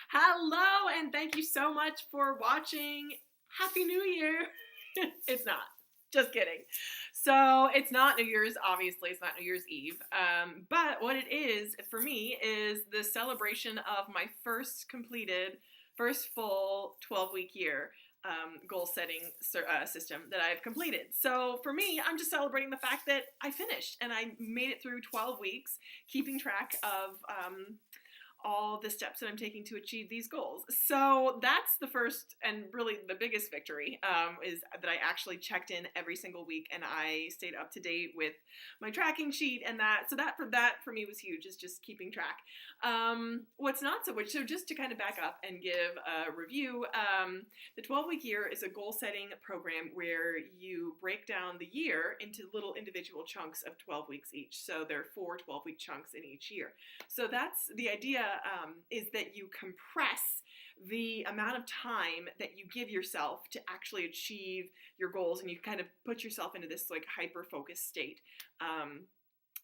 Hello, and thank you so much for watching. Happy New Year. It's not. Just kidding. So it's not New Year's, obviously. It's not New Year's Eve. But what it is for me is the celebration of my first full 12-week year goal setting system that I've completed. So for me, I'm just celebrating the fact that I finished and I made it through 12 weeks, keeping track of all the steps that I'm taking to achieve these goals. So that's the first and really the biggest victory, is that I actually checked in every single week and I stayed up to date with my tracking sheet, and that for me was huge, is just keeping track. What's not so much, so just to kind of back up and give a review, the 12-week year is a goal setting program where you break down the year into little individual chunks of 12 weeks each. So there are 4 12-week chunks in each year. So that's the idea, is that you compress the amount of time that you give yourself to actually achieve your goals, and you kind of put yourself into this like hyper-focused state.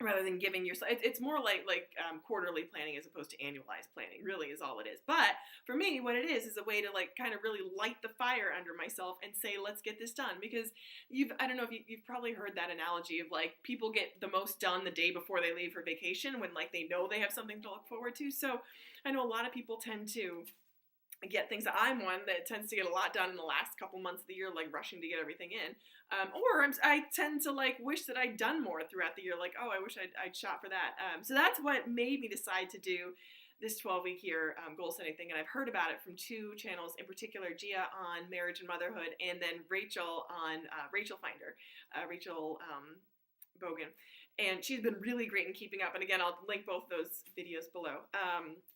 Rather than giving yourself, it's more like quarterly planning as opposed to annualized planning, really is all it is. But for me, what it is a way to like kind of really light the fire under myself and say, let's get this done. Because I don't know if you've probably heard that analogy of like people get the most done the day before they leave for vacation, when like they know they have something to look forward to. So I know a lot of people tend to get things. I'm one that tends to get a lot done in the last couple months of the year, like rushing to get everything in. I tend to like wish that I'd done more throughout the year, like, oh, I wish I'd shot for that. So that's what made me decide to do this 12-week year goal setting thing. And I've heard about it from 2 channels in particular, Gia on Marriage and Motherhood, and then Rachel on Rachel Finder, Rachel Bogan. And she's been really great in keeping up. And again, I'll link both those videos below.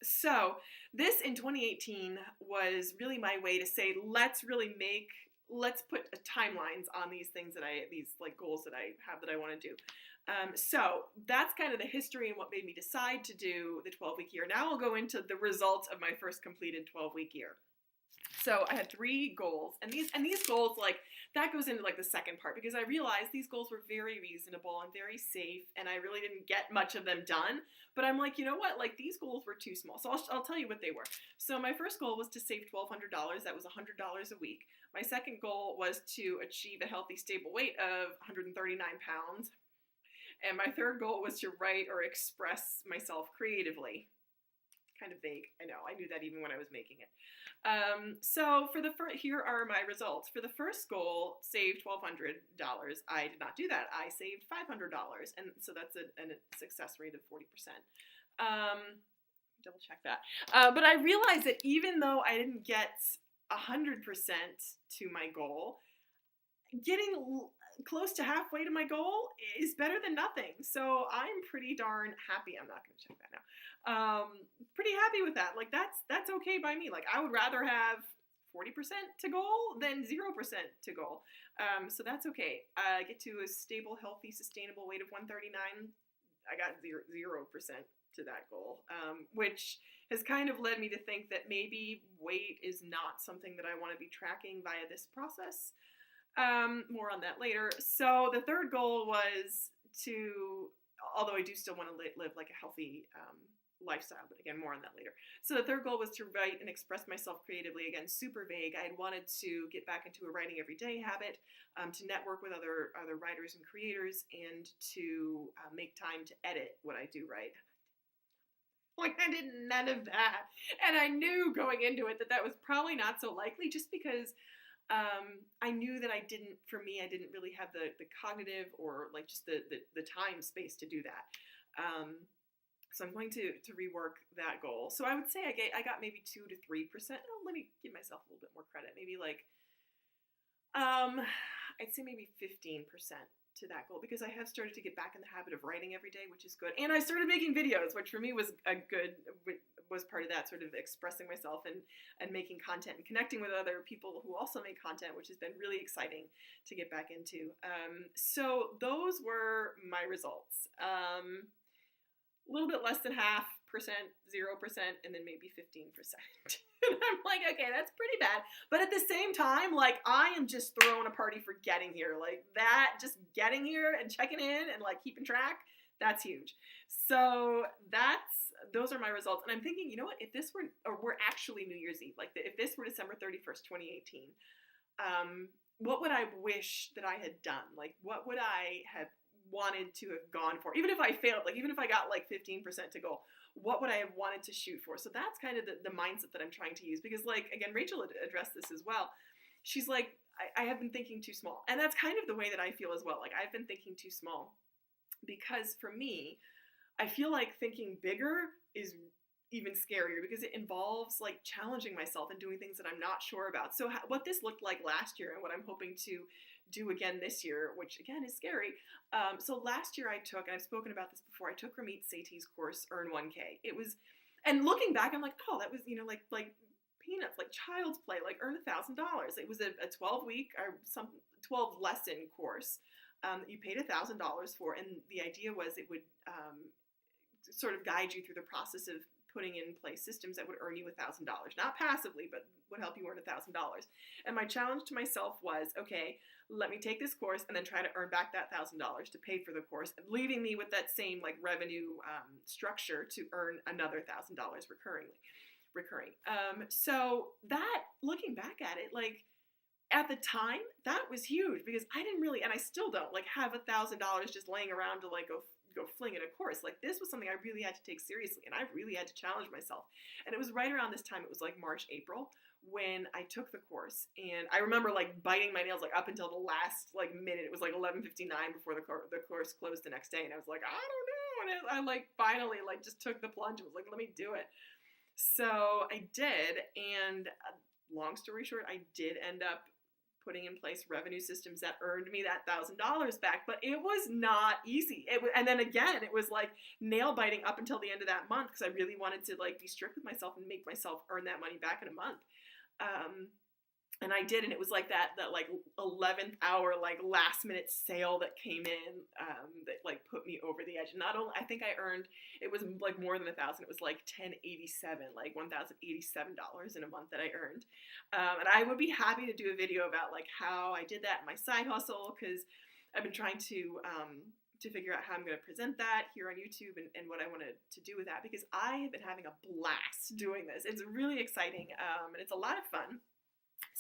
So this in 2018 was really my way to say, let's put timelines on these things these like goals that I have that I want to do. So that's kind of the history and what made me decide to do the 12-week year. Now I'll go into the results of my first completed 12-week year. So I had 3 goals, and these goals, like, that goes into like the second part, because I realized these goals were very reasonable and very safe, and I really didn't get much of them done. But I'm like, you know what? Like, these goals were too small. So I'll tell you what they were. So my first goal was to save $1,200. That was $100 a week. My second goal was to achieve a healthy, stable weight of 139 pounds. And my third goal was to write or express myself creatively. Kind of vague. I know. I knew that even when I was making it. So for here are my results. For the first goal, save $1,200. I did not do that. I saved $500, and so that's a success rate of 40%. Double check that. But I realized that even though I didn't get 100% to my goal, getting close to halfway to my goal is better than nothing. So I'm pretty darn happy. I'm not going to check that now. Pretty happy with that. Like, that's okay by me. Like, I would rather have 40% to goal than 0% to goal. So that's okay. I get to a stable, healthy, sustainable weight of 139. I got 0% to that goal, which has kind of led me to think that maybe weight is not something that I want to be tracking via this process. More on that later. So the third goal was to, although I do still want to live like a healthy lifestyle, but again, more on that later. So the third goal was to write and express myself creatively. Again, super vague. I had wanted to get back into a writing everyday habit, to network with other writers and creators, and to make time to edit what I do write. Like, I did none of that. And I knew going into it that was probably not so likely, just because I knew that I didn't really have the cognitive or like just the time space to do that. So I'm going to rework that goal. So I would say I got maybe 2 to 3%. Oh, let me give myself a little bit more credit. Maybe like, I'd say maybe 15% to that goal, because I have started to get back in the habit of writing every day, which is good. And I started making videos, which for me was was part of that, sort of expressing myself and making content and connecting with other people who also make content, which has been really exciting to get back into. So those were my results. A little bit less than 0.5%, 0%, and then maybe 15%. And I'm like, okay, that's pretty bad. But at the same time, like, I am just throwing a party for getting here. Like, that, just getting here and checking in and like keeping track, That's huge. So those are my results. And I'm thinking, you know what? If this were actually New Year's Eve, like if this were December 31st, 2018, what would I wish that I had done? Like, what would I have wanted to have gone for? Even if I failed, like even if I got like 15% to goal, what would I have wanted to shoot for? So that's kind of the mindset that I'm trying to use, because like, again, Rachel addressed this as well. She's like, I have been thinking too small. And that's kind of the way that I feel as well. Like, I've been thinking too small, because for me, I feel like thinking bigger is even scarier, because it involves like challenging myself and doing things that I'm not sure about. So what this looked like last year and what I'm hoping to do again this year, which again is scary. So last year I took, and I've spoken about this before, I took Ramit Sethi's course, Earn 1K. It was, and looking back, I'm like, oh, that was, like peanuts, like child's play, like earn $1,000. It was a 12-week or 12 lesson course that you paid $1,000 for, and the idea was it would sort of guide you through the process of putting in place systems that would earn you $1,000, not passively, but would help you earn $1,000. And my challenge to myself was, okay, let me take this course and then try to earn back that $1,000 to pay for the course, leaving me with that same like revenue structure to earn another $1,000 recurring. So that, looking back at it, like at the time, that was huge, because I didn't really, and I still don't like have $1,000 just laying around to like go fling at a course. Like, this was something I really had to take seriously, and I really had to challenge myself. And it was right around this time, it was like March, April, when I took the course, and I remember like biting my nails like up until the last like minute. It was like 11:59 before the course closed the next day, and I was like, I don't know, and I like finally like just took the plunge and was like, let me do it. So I did, and long story short, I did end up putting in place revenue systems that earned me that $1,000 back, but it was not easy. And then again, it was like nail biting up until the end of that month, because I really wanted to like be strict with myself and make myself earn that money back in a month. And I did, and it was like that like 11th hour, like last minute sale that came in, that like put me over the edge. And not only, I think I earned, it was like more than 1,000. It was like 1,087, like $1,087 in a month that I earned. And I would be happy to do a video about like how I did that in my side hustle, because I've been trying to figure out how I'm going to present that here on YouTube, and what I wanted to do with that, because I have been having a blast doing this. It's really exciting, and it's a lot of fun.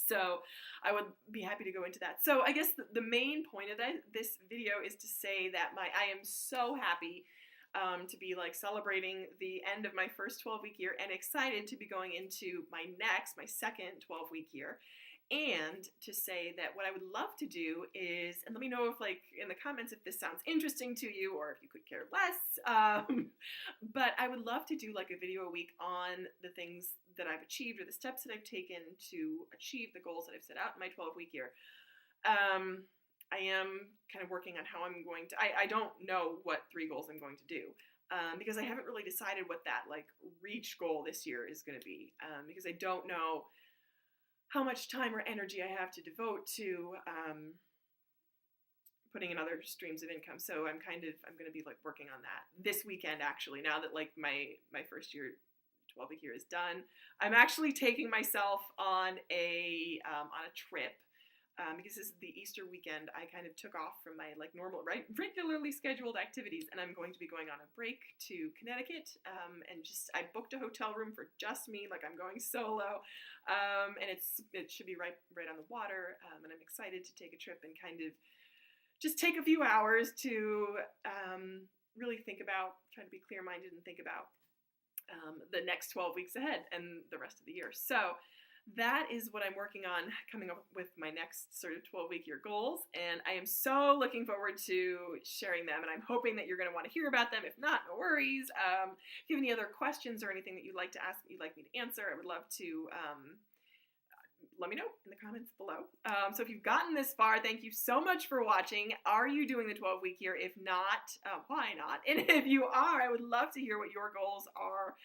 So I would be happy to go into that. So I guess the main point of this video is to say that I am so happy to be like celebrating the end of my first 12-week year, and excited to be going into my second 12-week year. And to say that what I would love to do is, and let me know if like in the comments if this sounds interesting to you, or if you could care less, but I would love to do like a video a week on the things that I've achieved, or the steps that I've taken to achieve the goals that I've set out in my 12-week year. I am kind of working on how I'm going to, I don't know what 3 goals I'm going to do, because I haven't really decided what that like reach goal this year is going to be, because I don't know how much time or energy I have to devote to putting in other streams of income. So I'm going to be like working on that this weekend, actually, now that like my first year 12-week year is done. I'm actually taking myself on a trip, because this is the Easter weekend. I kind of took off from my like normal, regularly scheduled activities, and I'm going to be going on a break to Connecticut, and I booked a hotel room for just me, like I'm going solo, and it should be right on the water, and I'm excited to take a trip and kind of just take a few hours to really try to be clear-minded and think about the next 12 weeks ahead and the rest of the year. So that is what I'm working on, coming up with my next sort of 12-week year goals, and I am so looking forward to sharing them, and I'm hoping that you're going to want to hear about them. If not, no worries. If you have any other questions or anything that you'd like to ask, you'd like me to answer, I would love to let me know in the comments below. So if you've gotten this far, thank you so much for watching. Are you doing the 12-week year? If not, why not? And if you are, I would love to hear what your goals are,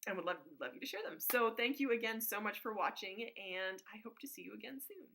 and would love you to share them. So thank you again so much for watching, and I hope to see you again soon.